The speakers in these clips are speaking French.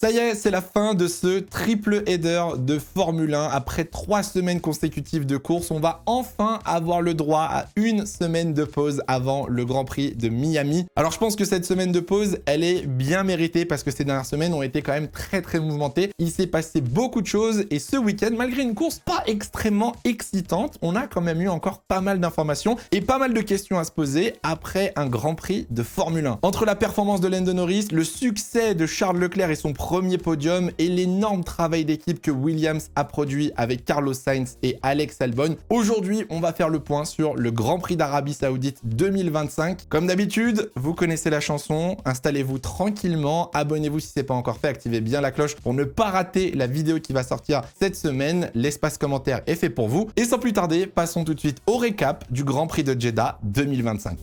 Ça y est, c'est la fin de ce triple header de Formule 1. Après 3 semaines consécutives de course, on va enfin avoir le droit à une semaine de pause avant le Grand Prix de Miami. Alors je pense que cette semaine de pause, elle est bien méritée parce que ces dernières semaines ont été quand même très mouvementées. Il s'est passé beaucoup de choses et ce week-end, malgré une course pas extrêmement excitante, on a quand même eu encore pas mal d'informations et pas mal de questions à se poser après un Grand Prix de Formule 1. Entre la performance de Lando Norris, le succès de Charles Leclerc et son premier podium et l'énorme travail d'équipe que Williams a produit avec Carlos Sainz et Alex Albon. Aujourd'hui, on va faire le point sur le Grand Prix d'Arabie Saoudite 2025. Comme d'habitude, vous connaissez la chanson, installez-vous tranquillement, abonnez-vous si ce n'est pas encore fait, activez bien la cloche pour ne pas rater la vidéo qui va sortir cette semaine. L'espace commentaire est fait pour vous. Et sans plus tarder, passons tout de suite au récap du Grand Prix de Jeddah 2025.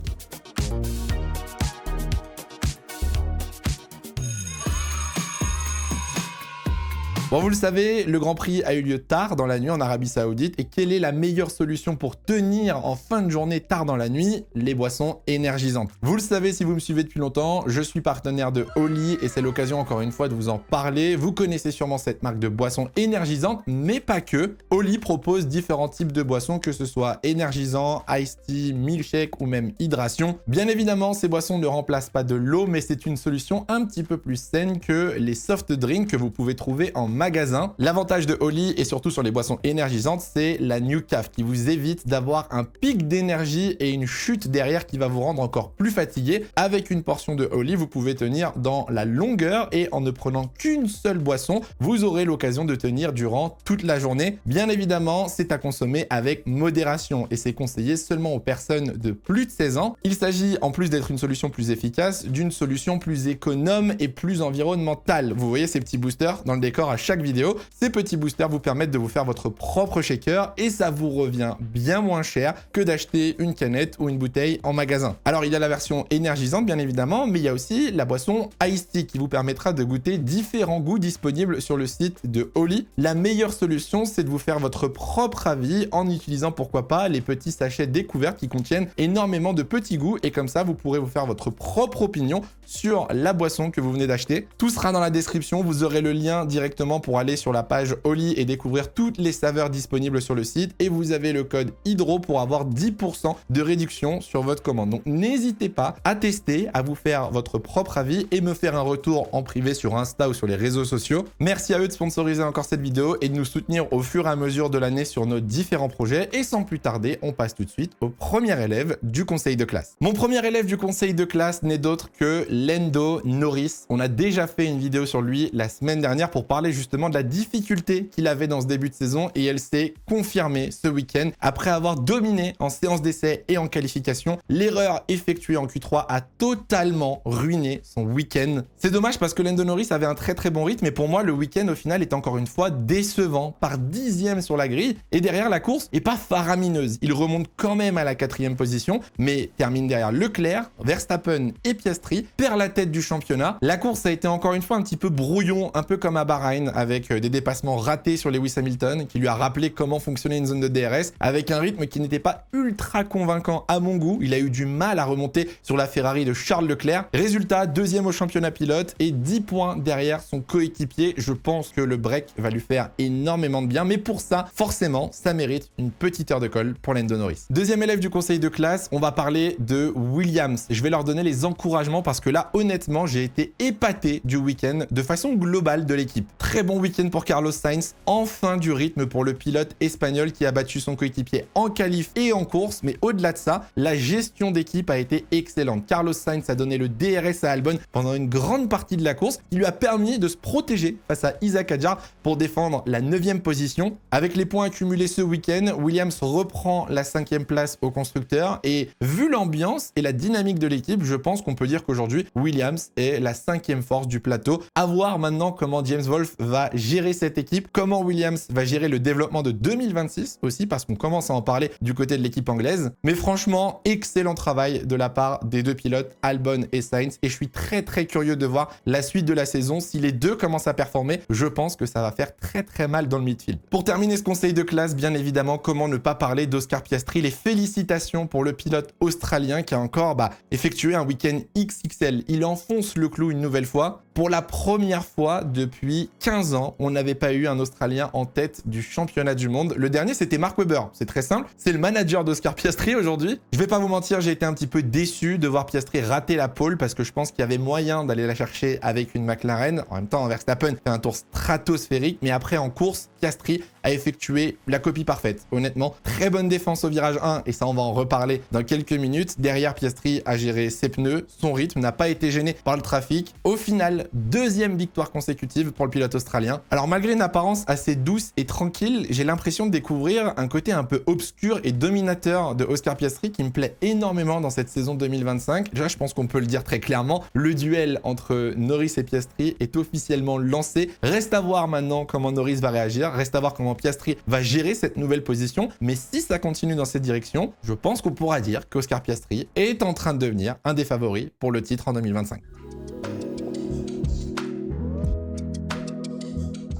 Bon, vous le savez, le Grand Prix a eu lieu tard dans la nuit en Arabie Saoudite. Et quelle est la meilleure solution pour tenir en fin de journée tard dans la nuit? Les boissons énergisantes. Vous le savez si vous me suivez depuis longtemps, je suis partenaire de Oli et c'est l'occasion encore une fois de vous en parler. Vous connaissez sûrement cette marque de boissons énergisantes, mais pas que. Oli propose différents types de boissons, que ce soit énergisant, iced tea, milkshake ou même hydration. Bien évidemment, ces boissons ne remplacent pas de l'eau, mais c'est une solution un petit peu plus saine que les soft drinks que vous pouvez trouver en magasin. L'avantage de Oli et surtout sur les boissons énergisantes, c'est la New Caf qui vous évite d'avoir un pic d'énergie et une chute derrière qui va vous rendre encore plus fatigué. Avec une portion de Oli, vous pouvez tenir dans la longueur et en ne prenant qu'une seule boisson, vous aurez l'occasion de tenir durant toute la journée. Bien évidemment, c'est à consommer avec modération et c'est conseillé seulement aux personnes de plus de 16 ans. Il s'agit, en plus d'être une solution plus efficace, d'une solution plus économe et plus environnementale. Vous voyez ces petits boosters dans le décor à chaque vidéo. Ces petits boosters vous permettent de vous faire votre propre shaker et ça vous revient bien moins cher que d'acheter une canette ou une bouteille en magasin. Alors il y a la version énergisante bien évidemment, mais il y a aussi la boisson iced tea qui vous permettra de goûter différents goûts disponibles sur le site de Oli. La meilleure solution, c'est de vous faire votre propre avis en utilisant pourquoi pas les petits sachets découvertes qui contiennent énormément de petits goûts et comme ça vous pourrez vous faire votre propre opinion sur la boisson que vous venez d'acheter. Tout sera dans la description, vous aurez le lien directement pour aller sur la page Oli et découvrir toutes les saveurs disponibles sur le site et vous avez le code HYDRO pour avoir 10% de réduction sur votre commande. Donc n'hésitez pas à tester, à vous faire votre propre avis et me faire un retour en privé sur Insta ou sur les réseaux sociaux. Merci à eux de sponsoriser encore cette vidéo et de nous soutenir au fur et à mesure de l'année sur nos différents projets. Et sans plus tarder, on passe tout de suite au premier élève du conseil de classe. Mon premier élève du conseil de classe n'est d'autre que Lando Norris. On a déjà fait une vidéo sur lui la semaine dernière pour parler justement de la difficulté qu'il avait dans ce début de saison et elle s'est confirmée ce week-end. Après avoir dominé en séance d'essai et en qualification, l'erreur effectuée en Q3 a totalement ruiné son week-end. C'est dommage parce que Lando Norris avait un très bon rythme et pour moi le week-end au final est encore une fois décevant par 10e sur la grille et derrière la course est pas faramineuse. Il remonte quand même à la 4e position mais termine derrière Leclerc, Verstappen et Piastri, perd la tête du championnat. La course a été encore une fois un petit peu brouillon, un peu comme à Bahreïn avec des dépassements ratés sur Lewis Hamilton qui lui a rappelé comment fonctionnait une zone de DRS avec un rythme qui n'était pas ultra convaincant à mon goût. Il a eu du mal à remonter sur la Ferrari de Charles Leclerc. Résultat, 2e au championnat pilote et 10 points derrière son coéquipier. Je pense que le break va lui faire énormément de bien, mais pour ça, forcément, ça mérite une petite heure de colle pour Lando Norris. Deuxième élève du conseil de classe, on va parler de Williams. Je vais leur donner les encouragements parce que là, honnêtement, j'ai été épaté du week-end de façon globale de l'équipe. Très bon week-end pour Carlos Sainz, enfin du rythme pour le pilote espagnol qui a battu son coéquipier en qualif et en course, mais au-delà de ça, la gestion d'équipe a été excellente. Carlos Sainz a donné le DRS à Albon pendant une grande partie de la course, qui lui a permis de se protéger face à Isaac Hadjar pour défendre la 9e position. Avec les points accumulés ce week-end, Williams reprend la 5e place au constructeur et vu l'ambiance et la dynamique de l'équipe, je pense qu'on peut dire qu'aujourd'hui, Williams est la 5e force du plateau. À voir maintenant comment James Wolf va gérer cette équipe, comment Williams va gérer le développement de 2026 aussi, parce qu'on commence à en parler du côté de l'équipe anglaise. Mais franchement, excellent travail de la part des deux pilotes, Albon et Sainz, et je suis très curieux de voir la suite de la saison. Si les deux commencent à performer, je pense que ça va faire très mal dans le midfield. Pour terminer ce conseil de classe, bien évidemment, comment ne pas parler d'Oscar Piastri. Les félicitations pour le pilote australien qui a encore effectué un week-end XXL. Il enfonce le clou une nouvelle fois. Pour la première fois depuis 15 ans, on n'avait pas eu un Australien en tête du championnat du monde. Le dernier, c'était Mark Webber. C'est très simple. C'est le manager d'Oscar Piastri aujourd'hui. Je vais pas vous mentir, j'ai été un petit peu déçu de voir Piastri rater la pole parce que je pense qu'il y avait moyen d'aller la chercher avec une McLaren. En même temps, Verstappen fait un tour stratosphérique, mais après en course, Piastri a effectué la copie parfaite. Honnêtement, très bonne défense au virage 1 et ça on va en reparler dans quelques minutes. Derrière, Piastri a géré ses pneus, son rythme n'a pas été gêné par le trafic. Au final, deuxième victoire consécutive pour le pilote australien. Alors malgré une apparence assez douce et tranquille, j'ai l'impression de découvrir un côté un peu obscur et dominateur de Oscar Piastri qui me plaît énormément dans cette saison 2025. Déjà, je pense qu'on peut le dire très clairement, le duel entre Norris et Piastri est officiellement lancé. Reste à voir maintenant comment Norris va réagir, reste à voir comment Piastri va gérer cette nouvelle position, mais si ça continue dans cette direction, je pense qu'on pourra dire qu'Oscar Piastri est en train de devenir un des favoris pour le titre en 2025.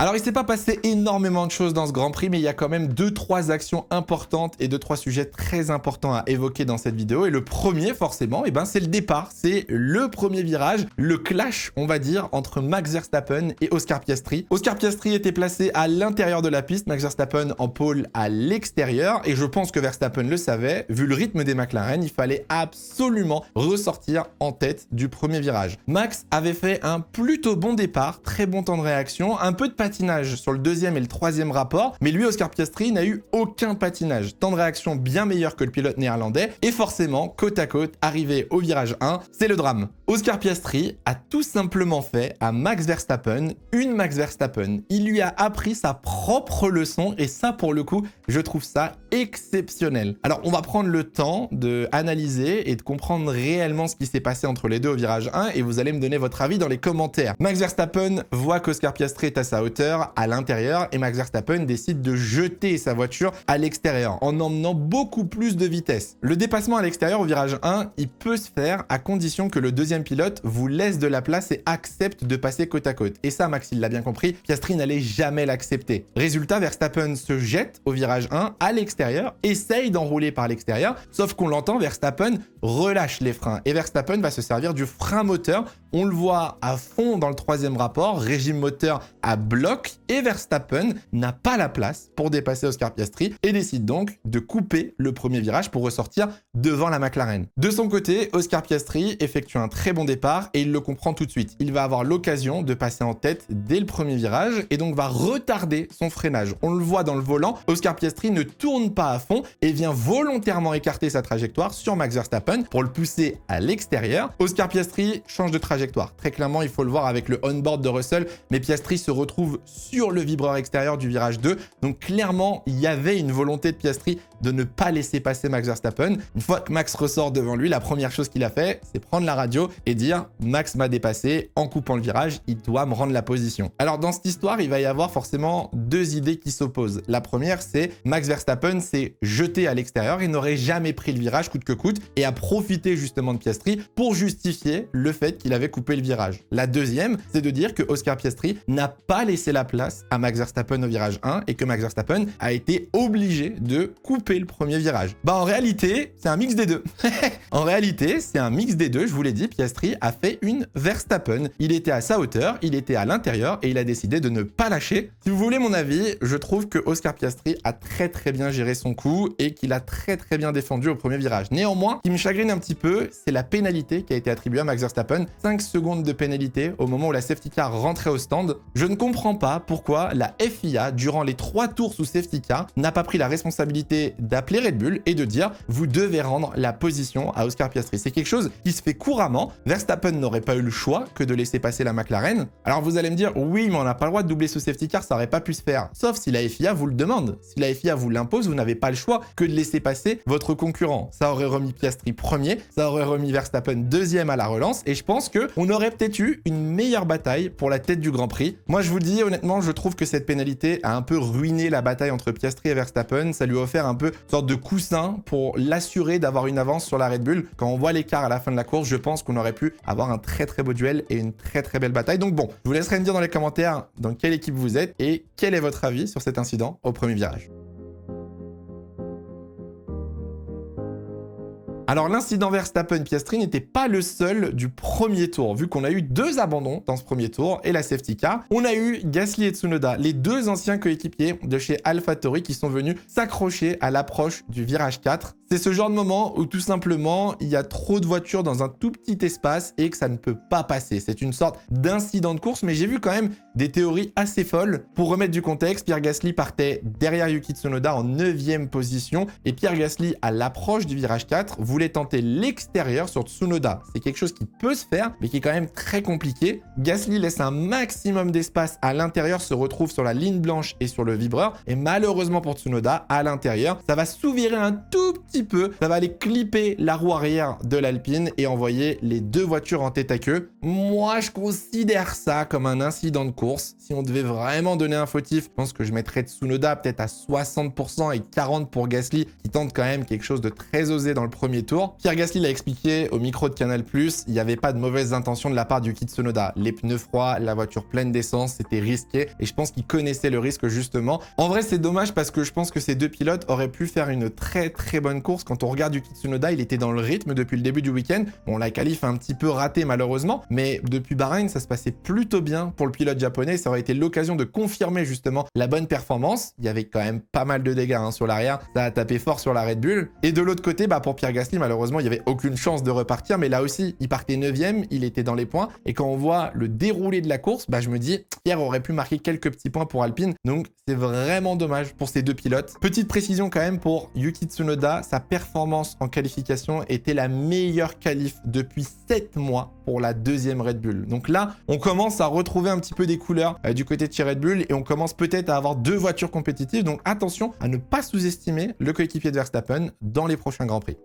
Alors, il s'est pas passé énormément de choses dans ce Grand Prix, mais il y a quand même 2-3 actions importantes et 2-3 sujets très importants à évoquer dans cette vidéo. Et le premier, forcément, c'est le départ. C'est le premier virage, le clash, on va dire, entre Max Verstappen et Oscar Piastri. Oscar Piastri était placé à l'intérieur de la piste, Max Verstappen en pôle à l'extérieur. Et je pense que Verstappen le savait, vu le rythme des McLaren, il fallait absolument ressortir en tête du premier virage. Max avait fait un plutôt bon départ, très bon temps de réaction, un peu de patinage sur le deuxième et le troisième rapport, mais lui, Oscar Piastri, n'a eu aucun patinage. Temps de réaction bien meilleur que le pilote néerlandais, et forcément, côte à côte, arrivé au virage 1, c'est le drame. Oscar Piastri a tout simplement fait à Max Verstappen une Max Verstappen. Il lui a appris sa propre leçon, et ça, pour le coup, je trouve ça exceptionnel. Alors, on va prendre le temps de analyser et de comprendre réellement ce qui s'est passé entre les deux au virage 1, et vous allez me donner votre avis dans les commentaires. Max Verstappen voit qu'Oscar Piastri est à sa hauteur à l'intérieur et Max Verstappen décide de jeter sa voiture à l'extérieur en emmenant beaucoup plus de vitesse. Le dépassement à l'extérieur au virage 1, il peut se faire à condition que le deuxième pilote vous laisse de la place et accepte de passer côte à côte. Et ça, Max, il l'a bien compris, Piastri n'allait jamais l'accepter. Résultat, Verstappen se jette au virage 1 à l'extérieur, essaye d'enrouler par l'extérieur, sauf qu'on l'entend, Verstappen relâche les freins et Verstappen va se servir du frein moteur. On le voit à fond dans le troisième rapport, régime moteur à bloc, et Verstappen n'a pas la place pour dépasser Oscar Piastri et décide donc de couper le premier virage pour ressortir devant la McLaren. De son côté, Oscar Piastri effectue un très bon départ et il le comprend tout de suite. Il va avoir l'occasion de passer en tête dès le premier virage et donc va retarder son freinage. On le voit dans le volant, Oscar Piastri ne tourne pas à fond et vient volontairement écarter sa trajectoire sur Max Verstappen pour le pousser à l'extérieur. Oscar Piastri change de trajectoire. Très clairement, il faut le voir avec le on-board de Russell, mais Piastri se retrouve sur le vibreur extérieur du virage 2. Donc clairement, il y avait une volonté de Piastri de ne pas laisser passer Max Verstappen. Une fois que Max ressort devant lui, la première chose qu'il a fait, c'est prendre la radio et dire « Max m'a dépassé, en coupant le virage, il doit me rendre la position ». Alors dans cette histoire, il va y avoir forcément deux idées qui s'opposent. La première, c'est Max Verstappen s'est jeté à l'extérieur et n'aurait jamais pris le virage coûte que coûte et a profité justement de Piastri pour justifier le fait qu'il avait coupé le virage. La deuxième, c'est de dire que Oscar Piastri n'a pas laissé la place à Max Verstappen au virage 1 et que Max Verstappen a été obligé de couper le premier virage. En réalité, c'est un mix des deux. En réalité, c'est un mix des deux. Je vous l'ai dit, Piastri a fait une Verstappen. Il était à sa hauteur, il était à l'intérieur et il a décidé de ne pas lâcher. Si vous voulez mon avis, je trouve que Oscar Piastri a très bien géré son coup et qu'il a très bien défendu au premier virage. Néanmoins, ce qui me chagrine un petit peu, c'est la pénalité qui a été attribuée à Max Verstappen. 5 secondes de pénalité au moment où la safety car rentrait au stand. Je ne comprends pas pourquoi la FIA, durant les 3 tours sous safety car, n'a pas pris la responsabilité d'appeler Red Bull et de dire « Vous devez rendre la position à Oscar Piastri ». C'est quelque chose qui se fait couramment. Verstappen n'aurait pas eu le choix que de laisser passer la McLaren. Alors vous allez me dire « Oui, mais on n'a pas le droit de doubler sous safety car, ça n'aurait pas pu se faire. » Sauf si la FIA vous le demande. Si la FIA vous l'impose, vous n'avez pas le choix que de laisser passer votre concurrent. Ça aurait remis Piastri premier, ça aurait remis Verstappen deuxième à la relance et je pense qu'on aurait peut-être eu une meilleure bataille pour la tête du Grand Prix. Moi, je vous dis honnêtement, je trouve que cette pénalité a un peu ruiné la bataille entre Piastri et Verstappen. Ça lui a offert un peu une sorte de coussin pour l'assurer d'avoir une avance sur la Red Bull. Quand on voit l'écart à la fin de la course, je pense qu'on aurait pu avoir un très beau duel et une très belle bataille. Donc bon, je vous laisserai me dire dans les commentaires dans quelle équipe vous êtes et quel est votre avis sur cet incident au premier virage. Alors l'incident Verstappen-Piastri n'était pas le seul du premier tour, vu qu'on a eu 2 abandons dans ce premier tour et la safety car. On a eu Gasly et Tsunoda, les 2 anciens coéquipiers de chez AlphaTauri qui sont venus s'accrocher à l'approche du virage 4. C'est ce genre de moment où tout simplement il y a trop de voitures dans un tout petit espace et que ça ne peut pas passer. C'est une sorte d'incident de course, mais j'ai vu quand même des théories assez folles. Pour remettre du contexte, Pierre Gasly partait derrière Yuki Tsunoda en 9e position et Pierre Gasly à l'approche du virage 4 voulait tenter l'extérieur sur Tsunoda. C'est quelque chose qui peut se faire mais qui est quand même très compliqué. Gasly laisse un maximum d'espace à l'intérieur, se retrouve sur la ligne blanche et sur le vibreur et malheureusement pour Tsunoda, à l'intérieur, ça va s'ouvrir un tout petit peu, ça va aller clipper la roue arrière de l'Alpine et envoyer les 2 voitures en tête à queue. Moi, je considère ça comme un incident de course. Si on devait vraiment donner un fautif, je pense que je mettrais Tsunoda peut-être à 60% et 40% pour Gasly, qui tente quand même quelque chose de très osé dans le premier tour. Pierre Gasly l'a expliqué au micro de Canal+, il n'y avait pas de mauvaises intentions de la part du Yuki Tsunoda. Les pneus froids, la voiture pleine d'essence, c'était risqué et je pense qu'il connaissait le risque justement. En vrai, c'est dommage parce que je pense que ces 2 pilotes auraient pu faire une très bonne course. Quand on regarde Yuki Tsunoda, il était dans le rythme depuis le début du week-end. Bon, la qualif a un petit peu raté malheureusement, mais depuis Bahreïn, ça se passait plutôt bien pour le pilote japonais. Ça aurait été l'occasion de confirmer justement la bonne performance. Il y avait quand même pas mal de dégâts sur l'arrière. Ça a tapé fort sur la Red Bull. Et de l'autre côté, pour Pierre Gasly, malheureusement, il n'y avait aucune chance de repartir. Mais là aussi, il partait 9e, il était dans les points. Et quand on voit le déroulé de la course, je me dis, Pierre aurait pu marquer quelques petits points pour Alpine. Donc, c'est vraiment dommage pour ces 2 pilotes. Petite précision quand même pour Yuki Tsunoda, sa performance en qualification était la meilleure qualif depuis 7 mois pour la 2e Red Bull. Donc là, on commence à retrouver un petit peu des couleurs du côté de chez Red Bull et on commence peut-être à avoir 2 voitures compétitives. Donc attention à ne pas sous-estimer le coéquipier de Verstappen dans les prochains Grands Prix.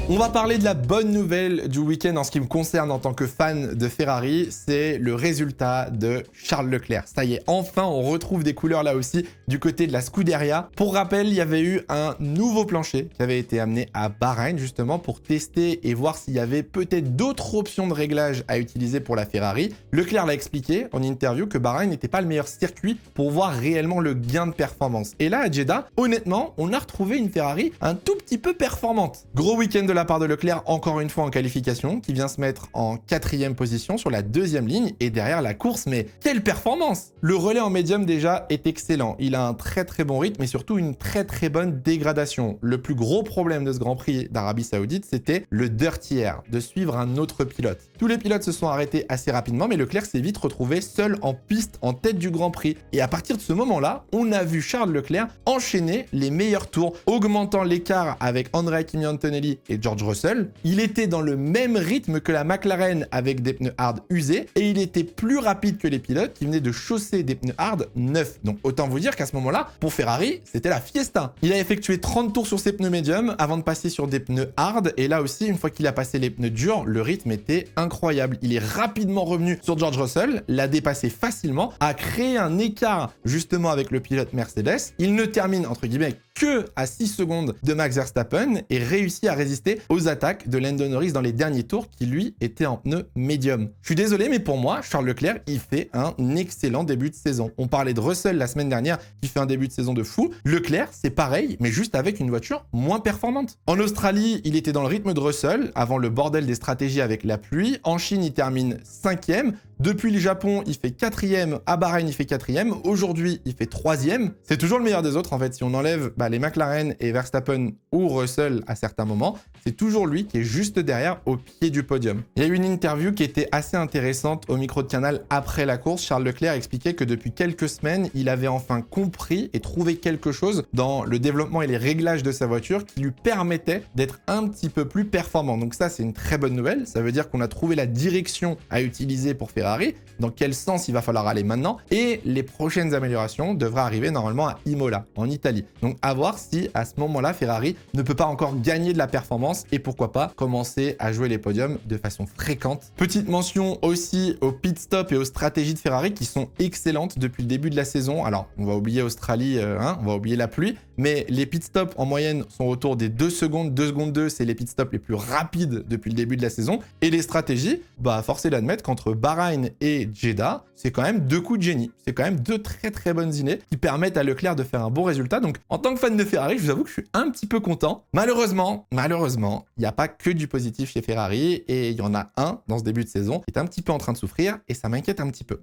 On va parler de la bonne nouvelle du week-end en ce qui me concerne en tant que fan de Ferrari, c'est le résultat de Charles Leclerc. Ça y est, enfin on retrouve des couleurs là aussi du côté de la Scuderia. Pour rappel, il y avait eu un nouveau plancher qui avait été amené à Bahreïn justement pour tester et voir s'il y avait peut-être d'autres options de réglage à utiliser pour la Ferrari. Leclerc l'a expliqué en interview que Bahreïn n'était pas le meilleur circuit pour voir réellement le gain de performance. Et là à Jeddah, honnêtement, on a retrouvé une Ferrari un tout petit peu performante. Gros week-end de la part de Leclerc, encore une fois en qualification, qui vient se mettre en 4e position sur la 2e ligne et derrière la course, mais quelle performance! Le relais en médium déjà est excellent, il a un très bon rythme et surtout une très bonne dégradation. Le plus gros problème de ce Grand Prix d'Arabie Saoudite, c'était le dirty air, de suivre un autre pilote. Tous les pilotes se sont arrêtés assez rapidement, mais Leclerc s'est vite retrouvé seul en piste en tête du Grand Prix. Et à partir de ce moment-là, on a vu Charles Leclerc enchaîner les meilleurs tours, augmentant l'écart avec Andrea Kimi Antonelli et George Russell. Il était dans le même rythme que la McLaren avec des pneus hard usés et il était plus rapide que les pilotes qui venaient de chausser des pneus hard neufs. Donc autant vous dire qu'à ce moment-là, pour Ferrari, c'était la fiesta. Il a effectué 30 tours sur ses pneus médiums avant de passer sur des pneus hard et là aussi, une fois qu'il a passé les pneus durs, le rythme était incroyable. Il est rapidement revenu sur George Russell, l'a dépassé facilement, a créé un écart justement avec le pilote Mercedes. Il ne termine entre guillemets que à 6 secondes de Max Verstappen et réussit à résister aux attaques de Lando Norris dans les derniers tours qui lui était en pneu médium. Je suis désolé mais pour moi, Charles Leclerc, il fait un excellent début de saison. On parlait de Russell la semaine dernière qui fait un début de saison de fou. Leclerc, c'est pareil mais juste avec une voiture moins performante. En Australie, il était dans le rythme de Russell avant le bordel des stratégies avec la pluie. En Chine, il termine 5e. Depuis le Japon, il fait 4e. À Bahreïn, il fait 4e. Aujourd'hui, il fait 3e. C'est toujours le meilleur des autres, en fait. Si on enlève les McLaren et Verstappen ou Russell à certains moments, c'est toujours lui qui est juste derrière au pied du podium. Il y a eu une interview qui était assez intéressante au micro de Canal après la course. Charles Leclerc expliquait que depuis quelques semaines, il avait enfin compris et trouvé quelque chose dans le développement et les réglages de sa voiture qui lui permettait d'être un petit peu plus performant. Donc ça, c'est une très bonne nouvelle. Ça veut dire qu'on a trouvé la direction à utiliser pour Ferrari, dans quel sens il va falloir aller maintenant, et les prochaines améliorations devraient arriver normalement à Imola, en Italie. Donc à voir si à ce moment-là, Ferrari ne peut pas encore gagner de la performance et pourquoi pas commencer à jouer les podiums de façon fréquente. Petite mention aussi au pit stop et aux stratégies de Ferrari qui sont excellentes depuis le début de la saison. Alors, on va oublier Australie, on va oublier la pluie, mais les pit stops en moyenne sont autour des 2 secondes. 2 secondes 2, c'est les pit stops les plus rapides depuis le début de la saison. Et les stratégies, bah force est d'admettre qu'entre Bahreïn et Jeddah, c'est quand même 2 coups de génie. C'est quand même 2 très très bonnes idées qui permettent à Leclerc de faire un bon résultat. Donc en tant que fan de Ferrari, je vous avoue que je suis un petit peu content. Malheureusement, il n'y a pas que du positif chez Ferrari et il y en a un dans ce début de saison qui est un petit peu en train de souffrir et ça m'inquiète un petit peu.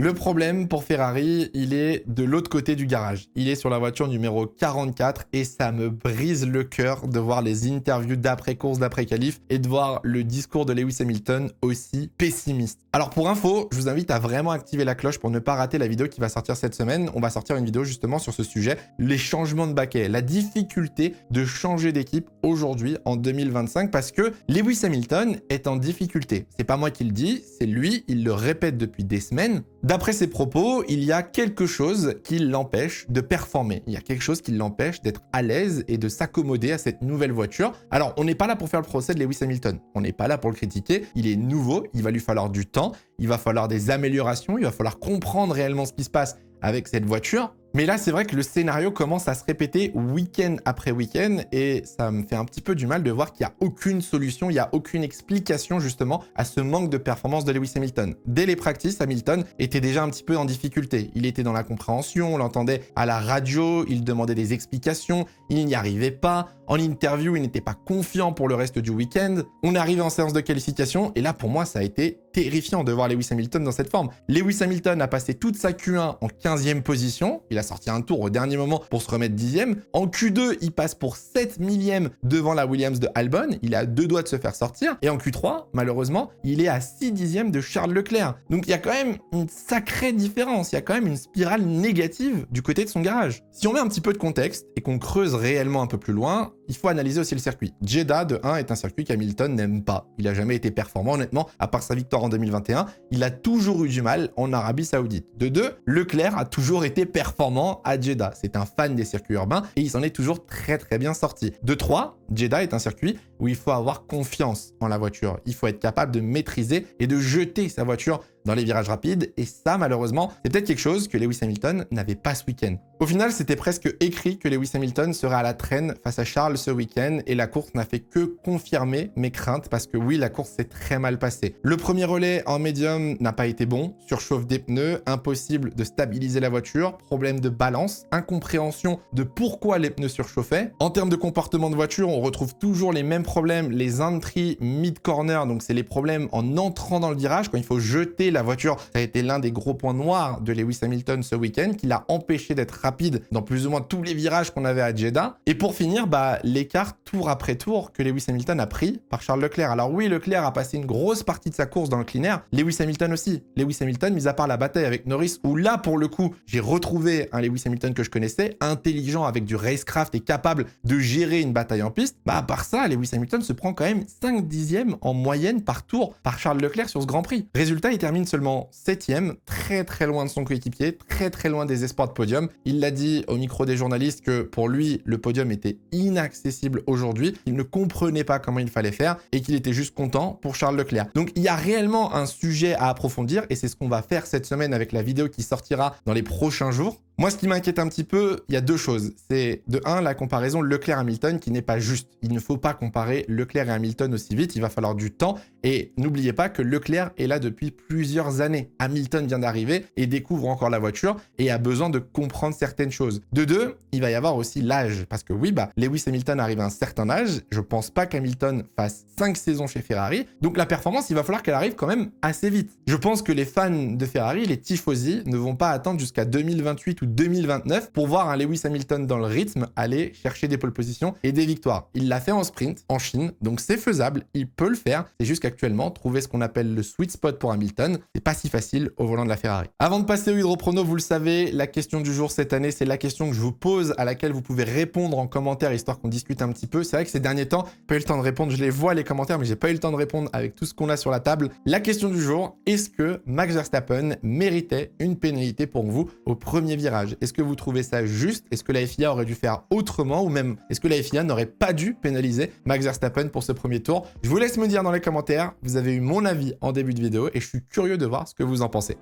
Le problème pour Ferrari, il est de l'autre côté du garage. Il est sur la voiture numéro 44 et ça me brise le cœur de voir les interviews d'après-course, d'après-qualif et de voir le discours de Lewis Hamilton aussi pessimiste. Alors pour info, je vous invite à vraiment activer la cloche pour ne pas rater la vidéo qui va sortir cette semaine. On va sortir une vidéo justement sur ce sujet, les changements de baquet, la difficulté de changer d'équipe aujourd'hui en 2025 parce que Lewis Hamilton est en difficulté. C'est pas moi qui le dis, c'est lui, il le répète depuis des semaines. D'après ses propos, il y a quelque chose qui l'empêche de performer. Il y a quelque chose qui l'empêche d'être à l'aise et de s'accommoder à cette nouvelle voiture. Alors, on n'est pas là pour faire le procès de Lewis Hamilton. On n'est pas là pour le critiquer. Il est nouveau, il va lui falloir du temps, il va falloir des améliorations, il va falloir comprendre réellement ce qui se passe avec cette voiture. Mais là, c'est vrai que le scénario commence à se répéter week-end après week-end et ça me fait un petit peu du mal de voir qu'il n'y a aucune solution, il n'y a aucune explication justement à ce manque de performance de Lewis Hamilton. Dès les practices, Hamilton était déjà un petit peu en difficulté. Il était dans la compréhension, on l'entendait à la radio, il demandait des explications, il n'y arrivait pas. En interview, il n'était pas confiant pour le reste du week-end. On est arrivé en séance de qualification et là, pour moi, ça a été terrifiant de voir Lewis Hamilton dans cette forme. Lewis Hamilton a passé toute sa Q1 en 15e position. Il a sorti un tour au dernier moment pour se remettre 10e. En Q2, il passe pour 7 millième devant la Williams de Albon. Il est à 2 doigts de se faire sortir. Et en Q3, malheureusement, il est à 6 dixièmes de Charles Leclerc. Donc il y a quand même une sacrée différence. Il y a quand même une spirale négative du côté de son garage. Si on met un petit peu de contexte et qu'on creuse réellement un peu plus loin, il faut analyser aussi le circuit. Jeddah, de 1, est un circuit qu'Hamilton n'aime pas. Il n'a jamais été performant, honnêtement, à part sa victoire en 2021. Il a toujours eu du mal en Arabie Saoudite. De 2, Leclerc a toujours été performant à Jeddah. C'est un fan des circuits urbains et il s'en est toujours très très bien sorti. De 3, Jeddah est un circuit où il faut avoir confiance en la voiture. Il faut être capable de maîtriser et de jeter sa voiture dans les virages rapides. Et ça, malheureusement, c'est peut-être quelque chose que Lewis Hamilton n'avait pas ce week-end. Au final, c'était presque écrit que Lewis Hamilton serait à la traîne face à Charles ce week-end et la course n'a fait que confirmer mes craintes parce que oui, la course s'est très mal passée. Le premier relais en médium n'a pas été bon, surchauffe des pneus, impossible de stabiliser la voiture, problème de balance, incompréhension de pourquoi les pneus surchauffaient. En termes de comportement de voiture, on retrouve toujours les mêmes problèmes, les entry mid-corner, donc c'est les problèmes en entrant dans le virage, quand il faut jeter la voiture. Ça a été l'un des gros points noirs de Lewis Hamilton ce week-end, qui l'a empêché d'être rapide dans plus ou moins tous les virages qu'on avait à Jeddah. Et pour finir, l'écart tour après tour que Lewis Hamilton a pris par Charles Leclerc. Alors oui, Leclerc a passé une grosse partie de sa course dans le clean air, Lewis Hamilton aussi. Lewis Hamilton, mis à part la bataille avec Norris, où là, pour le coup, j'ai retrouvé un Lewis Hamilton que je connaissais, intelligent avec du racecraft et capable de gérer une bataille en piste, à part ça, Lewis Hamilton se prend quand même 5 dixièmes en moyenne par tour par Charles Leclerc sur ce Grand Prix. Résultat, il termine seulement 7e, très très loin de son coéquipier, très très loin des espoirs de podium. Il l'a dit au micro des journalistes que pour lui, le podium était inaccessible aujourd'hui, il ne comprenait pas comment il fallait faire et qu'il était juste content pour Charles Leclerc. Donc il y a réellement un sujet à approfondir et c'est ce qu'on va faire cette semaine avec la vidéo qui sortira dans les prochains jours. Moi, ce qui m'inquiète un petit peu, il y a deux choses. C'est de 1, la comparaison Leclerc-Hamilton qui n'est pas juste. Il ne faut pas comparer Leclerc et Hamilton aussi vite, il va falloir du temps. Et n'oubliez pas que Leclerc est là depuis plusieurs années. Hamilton vient d'arriver et découvre encore la voiture et a besoin de comprendre certaines choses. De 2, il va y avoir aussi l'âge. Parce que oui, Lewis Hamilton arrive à un certain âge. Je pense pas qu'Hamilton fasse 5 saisons chez Ferrari. Donc la performance, il va falloir qu'elle arrive quand même assez vite. Je pense que les fans de Ferrari, les tifosi, ne vont pas attendre jusqu'à 2028 ou 2029 pour voir un Lewis Hamilton dans le rythme aller chercher des pole positions et des victoires. Il l'a fait en sprint en Chine, donc c'est faisable, il peut le faire. C'est juste qu'actuellement, trouver ce qu'on appelle le sweet spot pour Hamilton, c'est pas si facile au volant de la Ferrari. Avant de passer au hydroprono, vous le savez, la question du jour cette année, c'est la question que je vous pose, à laquelle vous pouvez répondre en commentaire, histoire qu'on discute un petit peu. C'est vrai que ces derniers temps, j'ai pas eu le temps de répondre, je les vois les commentaires, mais j'ai pas eu le temps de répondre avec tout ce qu'on a sur la table. La question du jour, est-ce que Max Verstappen méritait une pénalité pour vous au premier virage? Est-ce que vous trouvez ça juste? Est-ce que la FIA aurait dû faire autrement? Ou même, est-ce que la FIA n'aurait pas dû pénaliser Max Verstappen pour ce premier tour? Je vous laisse me dire dans les commentaires. Vous avez eu mon avis en début de vidéo et je suis curieux de voir ce que vous en pensez.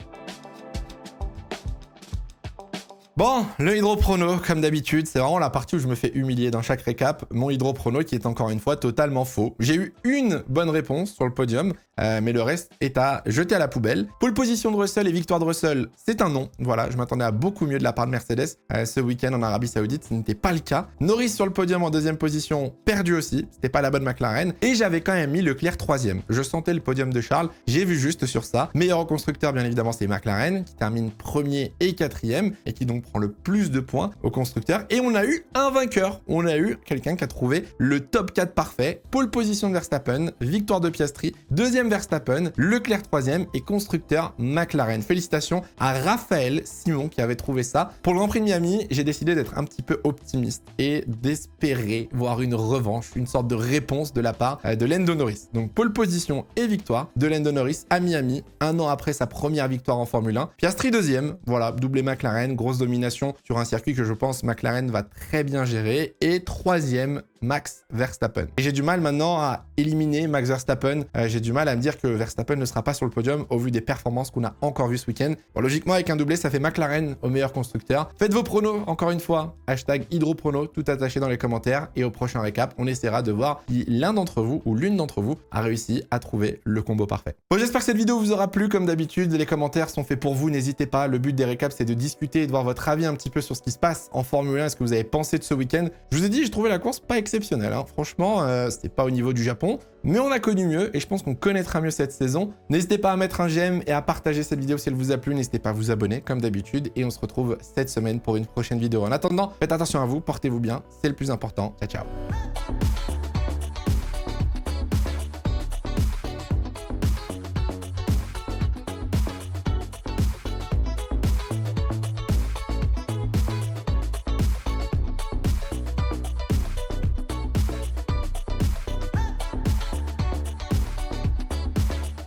Bon, le hydroprono, comme d'habitude, c'est vraiment la partie où je me fais humilier dans chaque récap. Mon hydroprono qui est encore une fois totalement faux. J'ai eu une bonne réponse sur le podium, mais le reste est à jeter à la poubelle. Pole position de Russell et victoire de Russell, c'est un non. Voilà, je m'attendais à beaucoup mieux de la part de Mercedes ce week-end en Arabie Saoudite, ce n'était pas le cas. Norris sur le podium en deuxième position, perdu aussi, c'était pas la bonne McLaren. Et j'avais quand même mis Leclerc troisième. Je sentais le podium de Charles, j'ai vu juste sur ça. Meilleur au constructeur, bien évidemment, c'est McLaren, qui termine premier et quatrième, et qui donc prend le plus de points au constructeur. Et on a eu un vainqueur. On a eu quelqu'un qui a trouvé le top 4 parfait. Pole position de Verstappen, victoire de Piastri, deuxième Verstappen, Leclerc troisième et constructeur McLaren. Félicitations à Raphaël Simon qui avait trouvé ça. Pour le Grand Prix de Miami, j'ai décidé d'être un petit peu optimiste et d'espérer voir une revanche, une sorte de réponse de la part de Lando Norris. Donc pole position et victoire de Lando Norris à Miami, un an après sa première victoire en Formule 1. Piastri deuxième, voilà, doublé McLaren, grosse domination sur un circuit que je pense McLaren va très bien gérer. Et troisième, Max Verstappen. Et j'ai du mal maintenant à éliminer Max Verstappen. J'ai du mal à me dire que Verstappen ne sera pas sur le podium au vu des performances qu'on a encore vues ce week-end. Bon, logiquement, avec un doublé, ça fait McLaren au meilleur constructeur. Faites vos pronos, encore une fois. Hashtag hydroprono, tout attaché dans les commentaires. Et au prochain récap, on essaiera de voir si l'un d'entre vous ou l'une d'entre vous a réussi à trouver le combo parfait. Bon, j'espère que cette vidéo vous aura plu. Comme d'habitude, les commentaires sont faits pour vous. N'hésitez pas. Le but des récaps, c'est de discuter et de voir votre avis un petit peu sur ce qui se passe en Formule 1. Ce que vous avez pensé de ce week-end. Je vous ai dit, j'ai trouvé la course pas exceptionnelle. Hein. Franchement, c'était pas au niveau du Japon. Mais on a connu mieux et je pense qu'on connaîtra mieux cette saison. N'hésitez pas à mettre un j'aime et à partager cette vidéo si elle vous a plu. N'hésitez pas à vous abonner comme d'habitude. Et on se retrouve cette semaine pour une prochaine vidéo. En attendant, faites attention à vous, portez-vous bien. C'est le plus important. Ciao, ciao.